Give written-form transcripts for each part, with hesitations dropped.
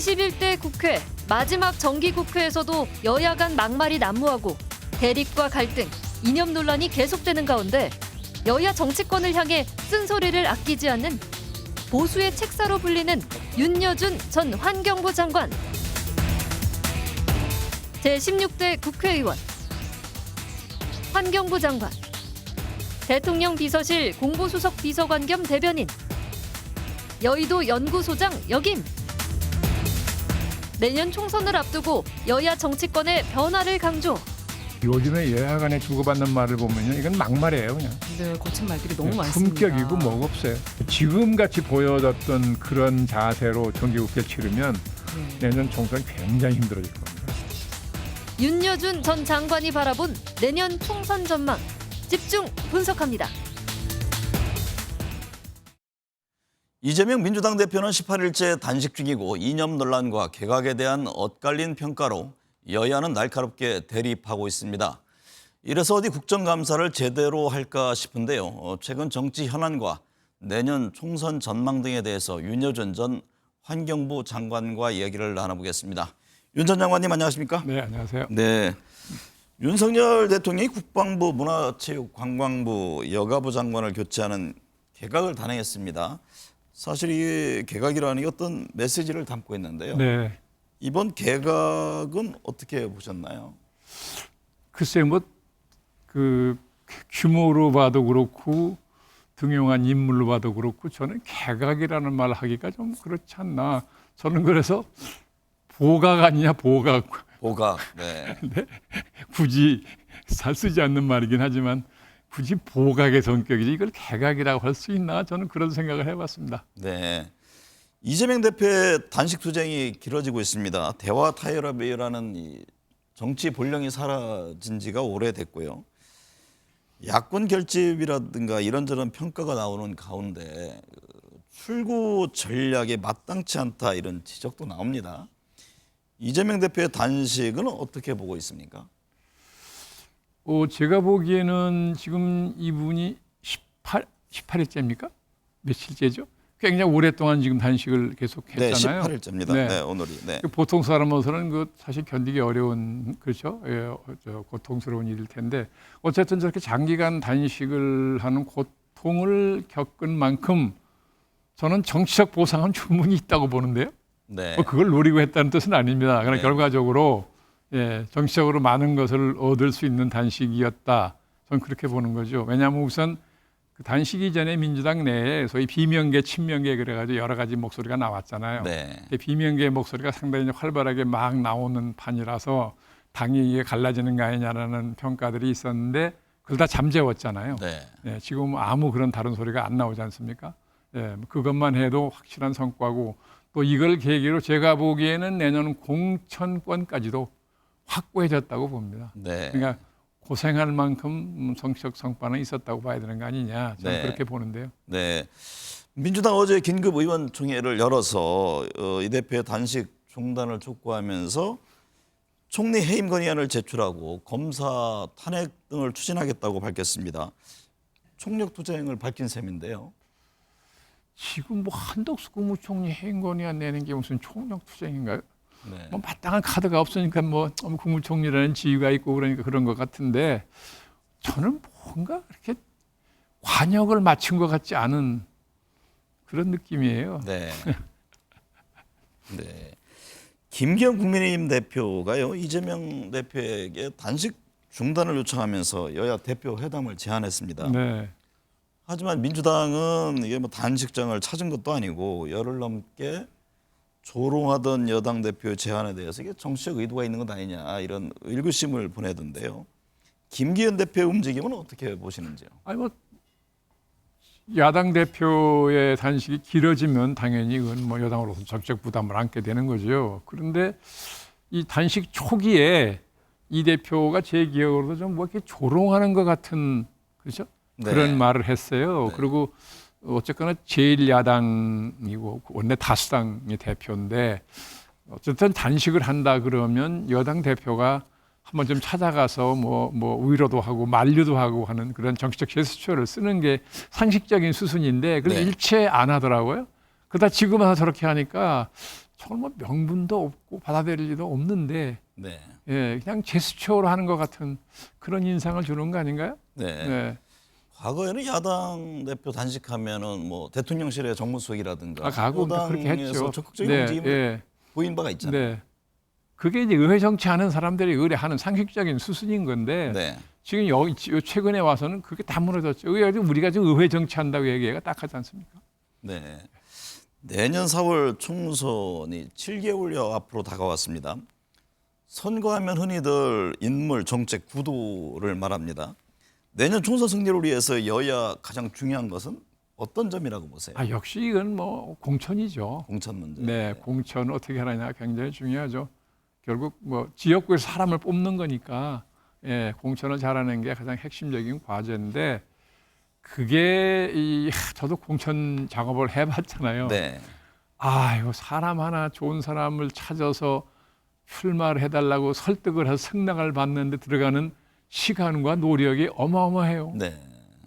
제21대 국회 마지막 정기국회에서도 여야 간 막말이 난무하고 대립과 갈등, 이념 논란이 계속되는 가운데 여야 정치권을 향해 쓴소리를 아끼지 않는 보수의 책사로 불리는 윤여준 전 환경부 장관. 제16대 국회의원, 환경부 장관, 대통령 비서실 공보수석 비서관 겸 대변인, 여의도 연구소장 역임. 내년 총선을 앞두고 여야 정치권의 변화를 강조. 요즘에 여야 간에 주고받는 말을 보면요, 이건 막말이에요, 그냥. 네, 거친 말들이 너무 많습니다. 품격이고 뭐가 없어요. 지금같이 보여졌던 그런 자세로 정기국회 치르면 내년 총선 굉장히 힘들어질 겁니다. 윤여준 전 장관이 바라본 내년 총선 전망 집중 분석합니다. 이재명 민주당 대표는 18일째 단식 중이고 이념 논란과 개각에 대한 엇갈린 평가로 여야는 날카롭게 대립하고 있습니다. 이래서 어디 국정감사를 제대로 할까 싶은데요. 최근 정치 현안과 내년 총선 전망 등에 대해서 윤여준 전 환경부 장관과 이야기를 나눠보겠습니다. 윤 전 장관님 안녕하십니까? 네, 안녕하세요. 네. 윤석열 대통령이 국방부, 문화체육관광부, 여가부 장관을 교체하는 개각을 단행했습니다. 사실 이 개각이라는 게 어떤 메시지를 담고 있는데요. 네. 이번 개각은 어떻게 보셨나요? 글쎄요, 그 규모로 봐도 그렇고 등용한 인물로 봐도 그렇고 저는 개각이라는 말 하기가 좀 그렇지 않나. 저는 그래서 보각 아니냐, 보각. 보각. 네. 네. 굳이 쓰지 않는 말이긴 하지만 굳이 보각의 성격이지 이걸 개각이라고 할 수 있나, 저는 그런 생각을 해봤습니다. 네. 이재명 대표의 단식 투쟁이 길어지고 있습니다. 대화 타협이라는 이 정치 본령이 사라진 지가 오래됐고요. 야권 결집이라든가 이런저런 평가가 나오는 가운데 출구 전략에 마땅치 않다 이런 지적도 나옵니다. 이재명 대표의 단식은 어떻게 보고 있습니까? 제가 보기에는 지금 이분이 18일째입니까? 며칠째죠? 굉장히 오랫동안 지금 단식을 계속 했잖아요. 네, 18일째입니다. 네. 네, 오늘이. 네. 보통 사람으로서는 그 사실 견디기 어려운, 그렇죠? 예, 고통스러운 일일 텐데 어쨌든 저렇게 장기간 단식을 하는 고통을 겪은 만큼 저는 정치적 보상은 충분히 있다고 보는데요. 네. 그걸 노리고 했다는 뜻은 아닙니다. 그러나 네. 결과적으로 정치적으로 많은 것을 얻을 수 있는 단식이었다. 저는 그렇게 보는 거죠. 왜냐하면 우선 그 단식 이전에 민주당 내에 소위 비명계, 친명계 그래가지고 여러 가지 목소리가 나왔잖아요. 네. 비명계 목소리가 상당히 활발하게 막 나오는 판이라서 당이 이게 갈라지는 거 아니냐라는 평가들이 있었는데 그걸 다 잠재웠잖아요. 네. 지금 아무 그런 다른 소리가 안 나오지 않습니까? 그것만 해도 확실한 성과고 또 이걸 계기로 제가 보기에는 내년 공천권까지도 확고해졌다고 봅니다. 네. 그러니까 고생할 만큼 정치적 성과는 있었다고 봐야 되는 거 아니냐, 저는 네. 그렇게 보는데요. 네. 민주당 어제 긴급 의원총회를 열어서 이 대표의 단식 중단을 촉구하면서 총리 해임 건의안을 제출하고 검사 탄핵 등을 추진하겠다고 밝혔습니다. 총력 투쟁을 밝힌 셈인데요. 지금 한덕수 국무총리 해임 건의안 내는 게 무슨 총력 투쟁인가요? 네. 마땅한 카드가 없으니까 국무총리라는 지위가 있고 그러니까 그런 것 같은데 저는 뭔가 그렇게 관역을 맞춘 것 같지 않은 그런 느낌이에요. 네. 네. 김기현 국민의힘 대표가요, 이재명 대표에게 단식 중단을 요청하면서 여야 대표 회담을 제안했습니다. 네. 하지만 민주당은 이게 단식장을 찾은 것도 아니고 열흘 넘게 조롱하던 여당 대표의 제안에 대해서 이게 정치적 의도가 있는 것 아니냐 이런 의구심을 보내던데요. 김기현 대표의 움직임은 어떻게 보시는지요? 아니 야당 대표의 단식이 길어지면 당연히 그건 여당으로서 정책 부담을 안게 되는 거죠. 그런데 이 단식 초기에 이 대표가 제 기억으로도 좀 이렇게 조롱하는 것 같은, 그렇죠? 네. 그런 말을 했어요. 네. 그리고 어쨌거나 제1야당이고 원내 다수당의 대표인데 어쨌든 단식을 한다 그러면 여당 대표가 한번 좀 찾아가서 뭐 위로도 하고 만류도 하고 하는 그런 정치적 제스처를 쓰는 게 상식적인 수순인데 그걸 네. 일체 안 하더라고요. 그러다 지금 와서 저렇게 하니까 정말 뭐 명분도 없고 받아들일 리도 없는데 네. 예, 그냥 제스처로 하는 것 같은 그런 인상을 주는 거 아닌가요? 네. 네. 과거에는 야당 대표 단식하면은 뭐 대통령실의 정무수석이라든가 가고 그렇게 여당에서 했죠. 적극적인 네, 움직임을 예, 보인 바가 있잖아요. 네. 그게 이제 의회 정치하는 사람들이 의뢰하는 상식적인 수순인 건데 네. 지금 최근에 와서는 그게 다 무너졌죠. 우리가 지금 의회 정치한다고 얘기가 딱하지 않습니까? 네. 내년 4월 총선이 7개월여 앞으로 다가왔습니다. 선거하면 흔히들 인물, 정책, 구도를 말합니다. 내년 총선 승리를 위해서 여야 가장 중요한 것은 어떤 점이라고 보세요? 역시 이건 뭐 공천이죠. 공천 문제. 네, 공천 어떻게 하느냐 굉장히 중요하죠. 결국 뭐 지역구에서 사람을 뽑는 거니까 예, 공천을 잘하는 게 가장 핵심적인 과제인데 그게 저도 공천 작업을 해봤잖아요. 네. 이거 사람 하나 좋은 사람을 찾아서 출마를 해달라고 설득을 해서 승낙을 받는데 들어가는 시간과 노력이 어마어마해요. 네.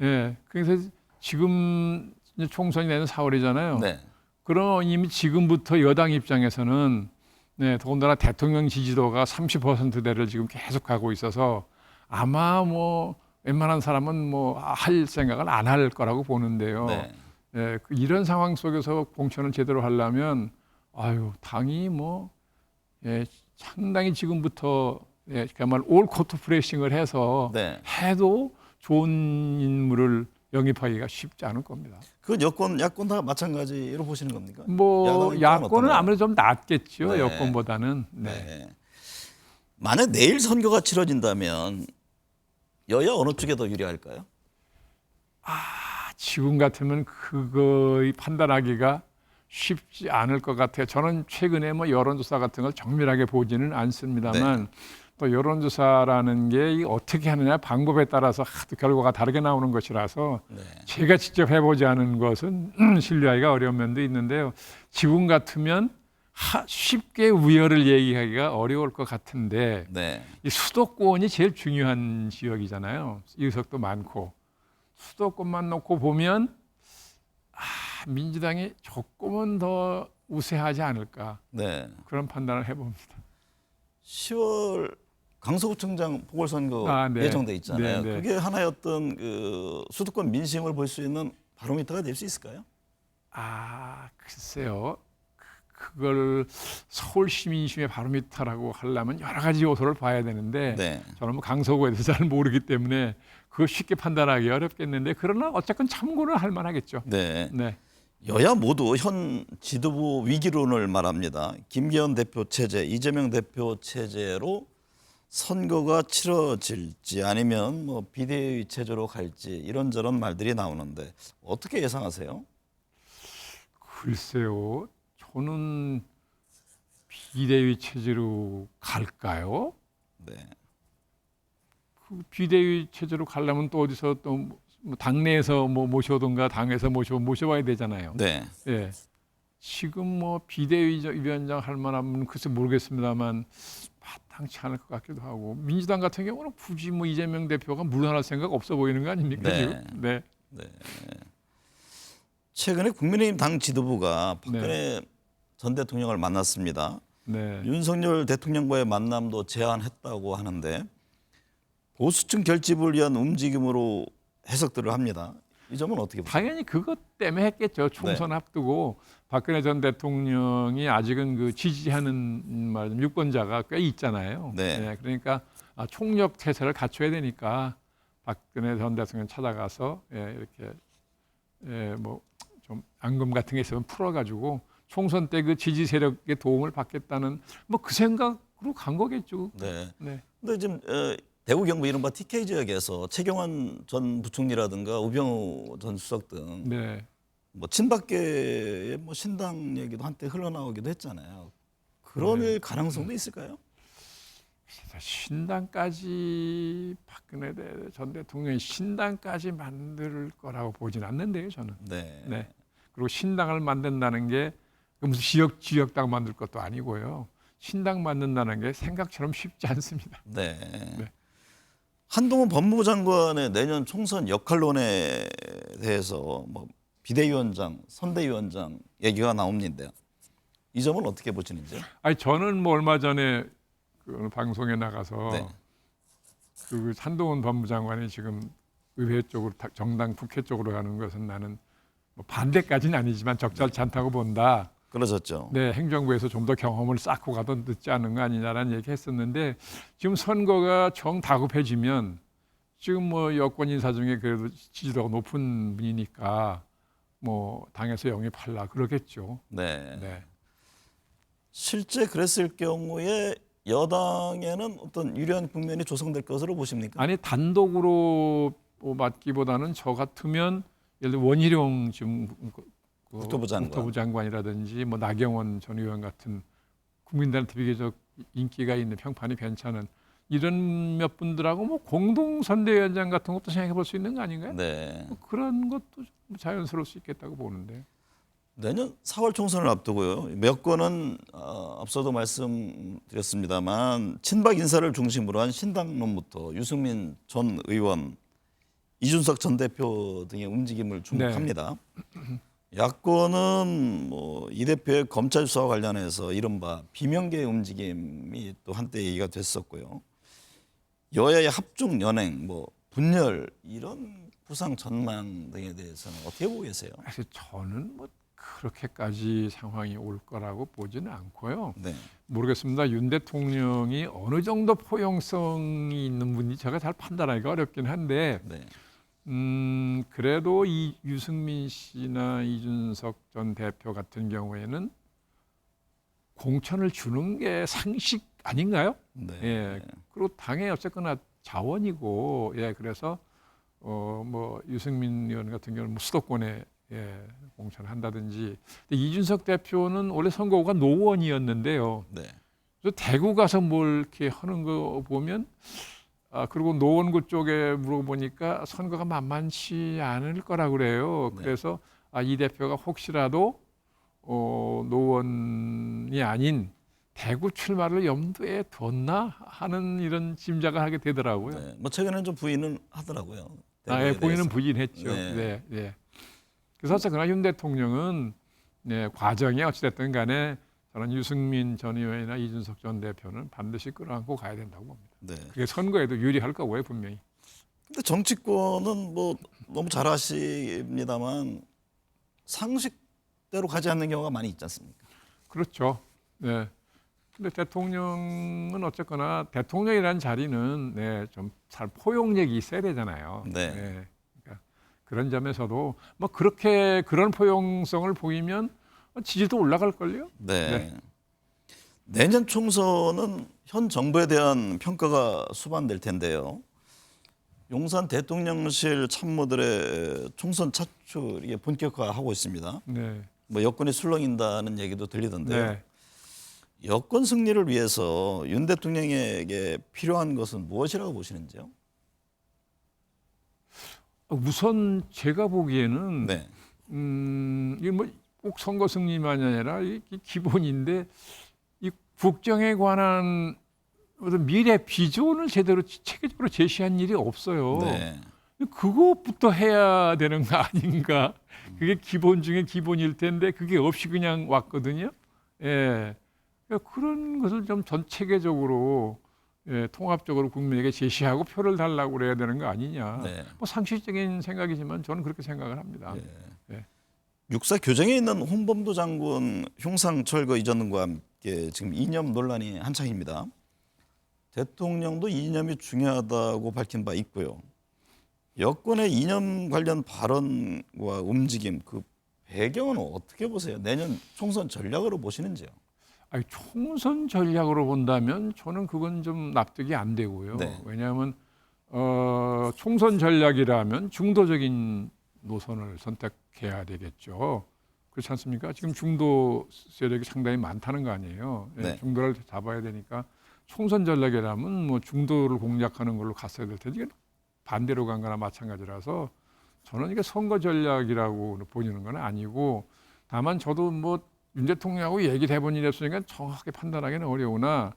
예, 그래서 지금 이제 총선이 내년 4월이잖아요. 네. 그럼 이미 지금부터 여당 입장에서는 네, 더군다나 대통령 지지도가 30%대를 지금 계속 가고 있어서 아마 뭐 웬만한 사람은 뭐 할 생각을 안 할 거라고 보는데요. 네. 예, 이런 상황 속에서 공천을 제대로 하려면 당이 뭐 예, 상당히 지금부터 예, 그야말로 올 코트 프레싱을 해서 네. 해도 좋은 인물을 영입하기가 쉽지 않을 겁니다. 그 여권, 야권 다 마찬가지로 보시는 겁니까? 뭐 야당 입장은 야권은 어떤가요? 아무래도 좀 낫겠죠. 네. 여권보다는. 네. 네. 만약 내일 선거가 치러진다면 여야 어느 쪽에 더 유리할까요? 지금 같으면 그거의 판단하기가 쉽지 않을 것 같아요. 저는 최근에 뭐 여론조사 같은 걸 정밀하게 보지는 않습니다만 또 여론조사라는 게 어떻게 하느냐 방법에 따라서 하도 결과가 다르게 나오는 것이라서 네. 제가 직접 해보지 않은 것은 신뢰하기가 어려운 면도 있는데요. 지금 같으면 쉽게 우열을 얘기하기가 어려울 것 같은데 네. 이 수도권이 제일 중요한 지역이잖아요. 의석도 많고 수도권만 놓고 보면 민주당이 조금은 더 우세하지 않을까 네. 그런 판단을 해봅니다. 10월 강서구청장 보궐선거 네. 예정돼 있잖아요. 네, 네. 그게 하나의 어떤 그 수도권 민심을 볼 수 있는 바로미터가 될 수 있을까요? 글쎄요. 그걸 서울 시민심의 바로미터라고 하려면 여러 가지 요소를 봐야 되는데 네. 저는 뭐 강서구에 대해서 잘 모르기 때문에 그거 쉽게 판단하기 어렵겠는데 그러나 어쨌건 참고는 할 만하겠죠. 네. 네. 여야 모두 현 지도부 위기론을 말합니다. 김기현 대표 체제, 이재명 대표 체제로 선거가 치러질지 아니면 뭐 비대위 체제로 갈지 이런저런 말들이 나오는데 어떻게 예상하세요? 글쎄요. 저는 비대위 체제로 갈까요? 네. 그 비대위 체제로 가려면 또 어디서 또 뭐 당내에서 뭐 모셔든가 당에서 모셔봐야 되잖아요. 네. 예. 지금 뭐 비대위 위원장 할 만하면 글쎄 모르겠습니다만 마땅치 않을 것 같기도 하고 민주당 같은 경우는 굳이 뭐 이재명 대표가 물러날 생각 없어 보이는 거 아닙니까? 네. 지금? 네. 네. 최근에 국민의힘 당 지도부가 박근혜 전 대통령을 만났습니다. 네. 윤석열 대통령과의 만남도 제안했다고 하는데 보수층 결집을 위한 움직임으로 해석들을 합니다. 이 점은 어떻게 보세요? 당연히 그것 때문에 했겠죠. 총선 앞두고 박근혜 전 대통령이 아직은 그 지지하는 말하자면 유권자가 꽤 있잖아요. 네. 그러니까 총력 태세를 갖춰야 되니까 박근혜 전 대통령 찾아가서 이렇게 뭐 좀 앙금 같은 게 있으면 풀어가지고 총선 때 그 지지 세력의 도움을 받겠다는 뭐 그 생각으로 간 거겠죠. 네. 네. 근데 지금 대구 경북 이른바 TK 지역에서 최경환 전 부총리라든가 우병우 전 수석 등 네. 뭐 친박계의 뭐 신당 얘기도 한때 흘러나오기도 했잖아요. 그럴 가능성도 있을까요? 신당까지 박근혜 전 대통령이 신당까지 만들 거라고 보진 않는데요, 저는. 네. 네. 그리고 신당을 만든다는 게 무슨 지역당 만들 것도 아니고요. 신당 만든다는 게 생각처럼 쉽지 않습니다. 네. 네. 한동훈 법무부 장관의 내년 총선 역할론에 대해서 뭐 비대위원장, 선대위원장 얘기가 나옵니다. 이 점은 어떻게 보시는지요? 아니 저는 뭐 얼마 전에 그 방송에 나가서 네. 그 한동훈 법무장관이 지금 의회 쪽으로 정당 국회 쪽으로 가는 것은 나는 뭐 반대까지는 아니지만 적절치 않다고 본다. 그러셨죠. 네, 행정부에서 좀 더 경험을 쌓고 가도 늦지 않은 거 아니냐라는 얘기했었는데 지금 선거가 정 다급해지면 지금 뭐 여권 인사 중에 그래도 지지도가 높은 분이니까 뭐 당에서 영입하려 그러겠죠. 네. 네. 실제 그랬을 경우에 여당에는 어떤 유리한 국면이 조성될 것으로 보십니까? 아니 단독으로 맡기보다는 저 같으면 예를 들어 원희룡 지금 국토부 장관이라든지 뭐 나경원 전 의원 같은 국민들한테 비교적 인기가 있는 평판이 괜찮은 이런 몇 분들하고 뭐 공동 선대위원장 같은 것도 생각해 볼 수 있는 거 아닌가요? 네. 뭐 그런 것도 좀 자연스러울 수 있겠다고 보는데. 내년 4월 총선을 앞두고요. 몇 건은 앞서도 말씀드렸습니다만 친박 인사를 중심으로 한 신당론부터 유승민 전 의원, 이준석 전 대표 등의 움직임을 주목합니다. 야권은 뭐 이 대표의 검찰 수사와 관련해서 이른바 비명계의 움직임이 또 한때 얘기가 됐었고요. 여야의 합종 연행, 뭐 분열 이런 부상 전망 등에 대해서는 어떻게 보고 계세요? 사실 저는 뭐 그렇게까지 상황이 올 거라고 보지는 않고요. 네. 모르겠습니다. 윤 대통령이 어느 정도 포용성이 있는 분이 제가 잘 판단하기가 어렵긴 한데 네. 그래도 이 유승민 씨나 이준석 전 대표 같은 경우에는 공천을 주는 게 상식 아닌가요? 네. 예. 그리고 당의 어쨌거나 자원이고, 예. 그래서 뭐 유승민 의원 같은 경우는 뭐 수도권에 공천을 한다든지. 근데 이준석 대표는 원래 선거구가 노원이었는데요. 네. 그래서 대구 가서 뭘 이렇게 하는 거 보면. 그리고 노원구 쪽에 물어보니까 선거가 만만치 않을 거라고 그래요. 네. 그래서 이 대표가 혹시라도 노원이 아닌 대구 출마를 염두에 뒀나 하는 이런 짐작을 하게 되더라고요. 네. 뭐 최근에는 좀 부인은 하더라고요. 예, 대구에 보이는 대해서. 부인했죠. 네. 네, 네. 그래서 어쨌거나 윤 대통령은 과정이 어찌됐든 간에 저는 유승민 전 의원이나 이준석 전 대표는 반드시 끌어안고 가야 된다고 봅니다. 네. 그게 선거에도 유리할 거고요, 분명히. 근데 정치권은 뭐 너무 잘 아십니다만 상식대로 가지 않는 경우가 많이 있지 않습니까? 그렇죠. 네. 근데 대통령은 어쨌거나 대통령이라는 자리는 좀 잘 포용력이 있어야 되잖아요. 네. 그러니까 그런 점에서도 뭐 그렇게 그런 포용성을 보이면 지지도 올라갈 걸요. 네. 내년 총선은 현 정부에 대한 평가가 수반될 텐데요. 용산 대통령실 참모들의 총선 차출 이게 본격화하고 있습니다. 네. 뭐 여권이 술렁인다는 얘기도 들리던데요. 네. 여권 승리를 위해서 윤 대통령에게 필요한 것은 무엇이라고 보시는지요? 우선 제가 보기에는 네. 이게 뭐 꼭 선거 승리만이 아니라 이 기본인데 이 국정에 관한 어떤 미래 비전을 제대로 체계적으로 제시한 일이 없어요. 네. 그것부터 해야 되는 거 아닌가? 그게 기본 중에 기본일 텐데 그게 없이 그냥 왔거든요. 예. 그러니까 그런 것을 좀 전 체계적으로 통합적으로 국민에게 제시하고 표를 달라고 그래야 되는 거 아니냐. 네. 뭐 상식적인 생각이지만 저는 그렇게 생각을 합니다. 예. 육사 교정에 있는 홍범도 장군 흉상 철거 이전과 함께 지금 이념 논란이 한창입니다. 대통령도 이념이 중요하다고 밝힌 바 있고요. 여권의 이념 관련 발언과 움직임 그 배경은 어떻게 보세요? 내년 총선 전략으로 보시는지요? 아니, 총선 전략으로 본다면 저는 그건 좀 납득이 안 되고요. 네. 왜냐하면 총선 전략이라면 중도적인 노선을 선택해야 되겠죠. 그렇지 않습니까? 지금 중도 세력이 상당히 많다는 거 아니에요. 네. 중도를 잡아야 되니까 총선 전략이라면 뭐 중도를 공략하는 걸로 갔어야 될 텐데 이게 반대로 간 거나 마찬가지라서 저는 이게 선거 전략이라고 보이는 건 아니고 다만 저도 뭐 윤 대통령하고 얘기를 해본 일이 없으니까 정확하게 판단하기는 어려우나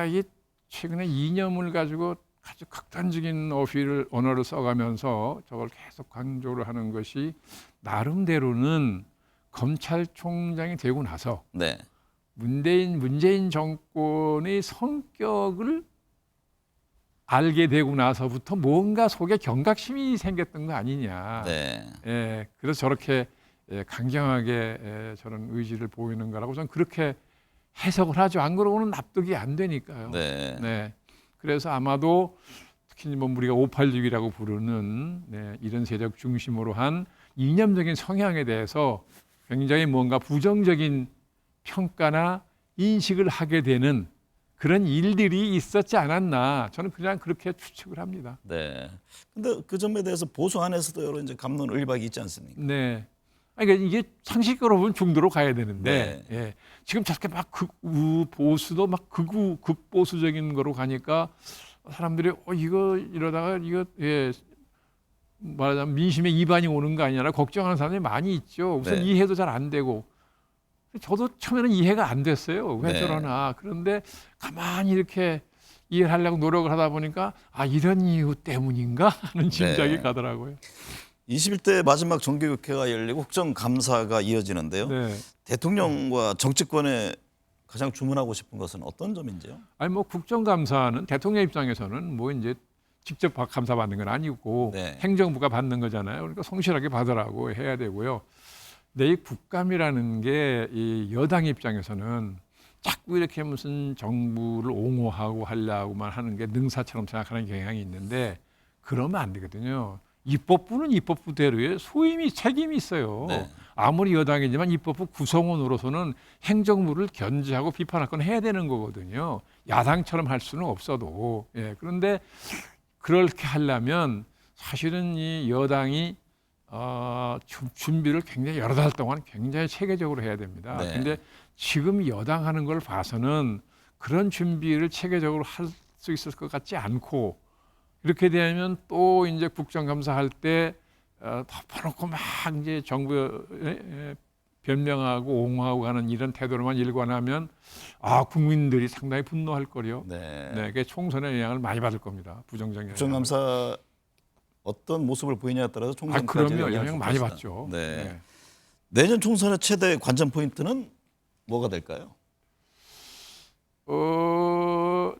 이게 최근에 이념을 가지고 아주 극단적인 언어를 써가면서 저걸 계속 강조를 하는 것이 나름대로는 검찰총장이 되고 나서 네. 문재인 정권의 성격을 알게 되고 나서부터 뭔가 속에 경각심이 생겼던 거 아니냐. 네. 예, 그래서 저렇게 강경하게 저런 의지를 보이는 거라고 저는 그렇게 해석을 하죠. 안 그러고는 납득이 안 되니까요. 네. 네. 그래서 아마도 특히 뭐 우리가 586이라고 부르는 이런 세력 중심으로 한 이념적인 성향에 대해서 굉장히 뭔가 부정적인 평가나 인식을 하게 되는 그런 일들이 있었지 않았나 저는 그냥 그렇게 추측을 합니다. 네. 근데 그 점에 대해서 보수 안에서도 여러 이제 갑론을박이 있지 않습니까? 네. 아니, 그러니까 이게 상식적으로 보면 중도로 가야 되는데 네. 예. 지금 저렇게 막 보수도 막 극보수적인 거로 가니까 사람들이 이거 이러다가 이거 말하자면 민심에 이반이 오는 거 아니냐라 걱정하는 사람들이 많이 있죠. 우선 네. 이해도 잘 안 되고 저도 처음에는 이해가 안 됐어요. 왜 네. 저러나. 그런데 가만히 이렇게 이해를 하려고 노력을 하다 보니까 이런 이유 때문인가 하는 짐작이 네. 가더라고요. 21대 마지막 정기국회가 열리고 국정감사가 이어지는데요. 네. 대통령과 정치권에 가장 주문하고 싶은 것은 어떤 점인지요? 아니 뭐 국정감사는 대통령 입장에서는 뭐 이제 직접 감사 받는 건 아니고 네. 행정부가 받는 거잖아요. 그러니까 성실하게 받으라고 해야 되고요. 근데 이 국감이라는 게 이 여당 입장에서는 자꾸 이렇게 무슨 정부를 옹호하고 하려고만 하는 게 능사처럼 생각하는 경향이 있는데 그러면 안 되거든요. 입법부는 입법부대로의 소임이 책임이 있어요. 네. 아무리 여당이지만 입법부 구성원으로서는 행정부를 견제하고 비판할 건 해야 되는 거거든요. 야당처럼 할 수는 없어도. 예, 그런데 그렇게 하려면 사실은 이 여당이 준비를 굉장히 여러 달 동안 굉장히 체계적으로 해야 됩니다. 네. 근데 지금 여당 하는 걸 봐서는 그런 준비를 체계적으로 할 수 있을 것 같지 않고 이렇게 되면 또 이제 국정감사 할 때 덮어놓고 막 이제 정부에 변명하고 옹호하고 하는 이런 태도로만 일관하면 국민들이 상당히 분노할 거요. 네. 네, 그게 총선에 영향을 많이 받을 겁니다. 부정적인 국정감사 어떤 모습을 보이냐에 따라서 총선까지 그럼요. 영향 많이 줄 받죠. 것이다. 네. 네. 내년 총선의 최대 관전 포인트는 뭐가 될까요?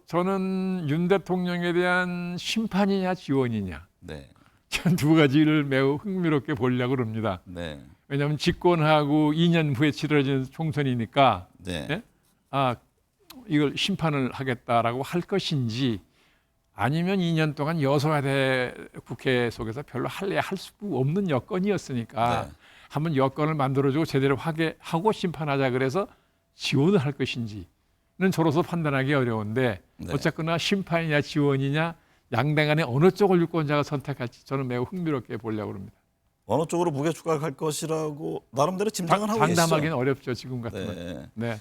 저는 윤 대통령에 대한 심판이냐 지원이냐 네. 전 두 가지를 매우 흥미롭게 보려고 합니다. 네. 왜냐하면 집권하고 2년 후에 치러지는 총선이니까 네. 이걸 심판을 하겠다라고 할 것인지 아니면 2년 동안 여소야대 국회 속에서 별로 할 수 없는 여건이었으니까 네. 한번 여건을 만들어주고 제대로 하고 심판하자 그래서 지원을 할 것인지는 저로서 판단하기 어려운데 네. 어쨌거나 심판이냐 지원이냐 양당 간에 어느 쪽을 유권자가 선택할지 저는 매우 흥미롭게 보려고 합니다. 어느 쪽으로 무게 추가할 것이라고 나름대로 짐작을 하고 계시죠. 장담하기는 어렵죠 지금 같으면. 네. 네.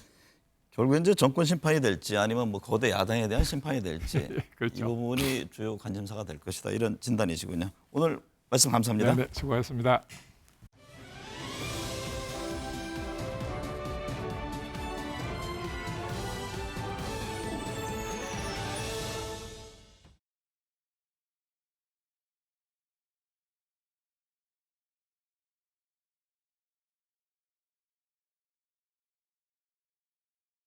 결국 이제 정권 심판이 될지 아니면 뭐 거대 야당에 대한 심판이 될지 그렇죠. 이 부분이 주요 관심사가 될 것이다 이런 진단이시군요. 오늘 말씀 감사합니다. 네, 수고하셨습니다.